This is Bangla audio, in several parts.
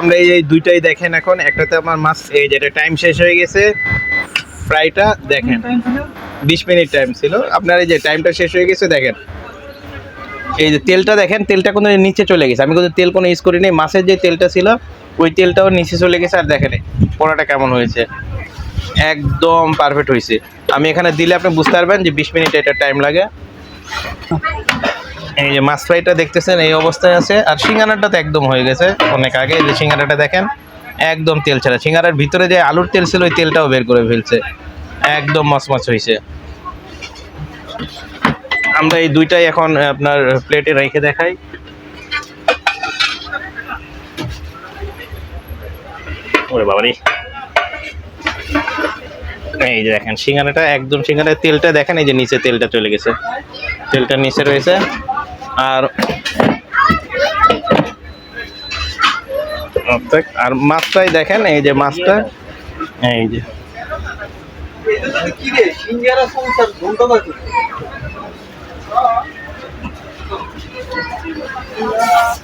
আমরা এই দুইটাই দেখেন এখন, একটাতে আমার মাছ এই যেটা টাইম শেষ হয়ে গেছে, ফ্রাইটা দেখেন 20 মিনিট টাইম ছিল, আপনার এই যে টাইমটা শেষ হয়ে গেছে দেখেন। এই যে তেলটা দেখেন, তেলটা কোনো নিচে চলে গেছে, আমি কিন্তু তেল কোনো ইউজ করিনি, মাছের যে তেলটা ছিল ওই তেলটাও নিচে চলে গেছে। আর দেখেন পোড়াটা কেমন হয়েছে, একদম পারফেক্ট হয়েছে। আমি এখানে দিলে আপনি বুঝতে পারবেন যে 20 মিনিট এটা টাইম লাগে। এই যে মাছ ফ্রাইটা দেখতেছেন এই অবস্থায় আছে। আর সিঙ্গারাটা তো একদম হয়ে গেছে অনেক আগে। এই যে সিঙ্গারাটা দেখেন একদম তেল ছাড়া, সিঙ্গারার ভিতরে যে আলুর তেল ছিল ওই তেলটাও বের করে ফেলছে, একদম মচমচ হয়েছে। আমরা এই দুইটাই এখন আপনার প্লেটে রেখে দেখাই। ওরে বাবারে, এই যে দেখেন সিঙ্গারাটা একদম, সিঙ্গারার তেলটা দেখেন এই যে নিচে তেলটা চলে গেছে, তেলটা নিচে রয়েছে। আর মাছটাই দেখেন, এই যে মাছটা, এই যে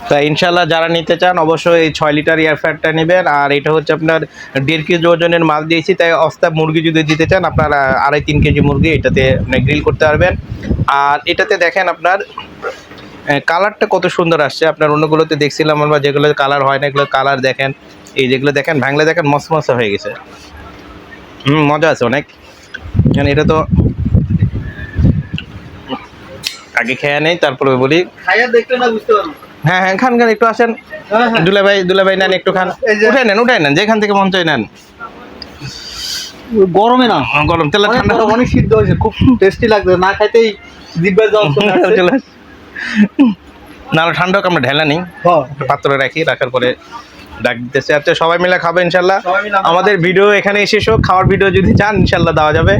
তাই ইনশাল্লাহ যারা নিতে চান অবশ্যই এই 6 লিটার এয়ার ফ্রায়ারটা নেবেন। আর এটা হচ্ছে আপনার 1.5 কেজি ওজনের মাছ দিয়েছি, তাই অস্তা মুরগি যদি দিতে চান আপনার 2.5-3 কেজি মুরগি এটাতে আপনি গ্রিল করতে পারবেন। আর এটাতে দেখেন আপনার কালারটা কত সুন্দর আসছে। আপনার অন্যগুলোতে দেখছিলাম আমরা যেগুলো কালার হয় না, এগুলো কালার দেখেন, এই যেগুলো দেখেন ভাঙলে দেখেন মসমসা হয়ে গেছে। মজা আছে অনেক। কারণ এটা তো আগে খেয়ে নেই তারপরে বলি, হ্যাঁ হ্যাঁ খান খান, একটু আসেন দুলা ভাই নেন, একটু খান, উঠাই নেন যেখান থেকে মন চাই নেন। গরমে না, গরম তেল ঠান্ডা অনেক সিদ্ধ হয়েছে, খুব টেস্টি লাগছে, না খাইতেই জিহ্বার জল চলে আসছে। না ঠান্ডা হোক, আমরা ঢেলা নিই পাত্রে রাখি, রাখার পরে ডাক দিতেছে। আচ্ছা সবাই মিলে খাবো ইনশাল্লাহ। আমাদের ভিডিও এখানে শেষ হোক, খাওয়ার ভিডিও যদি চান ইনশাল্লাহ দেওয়া যাবে।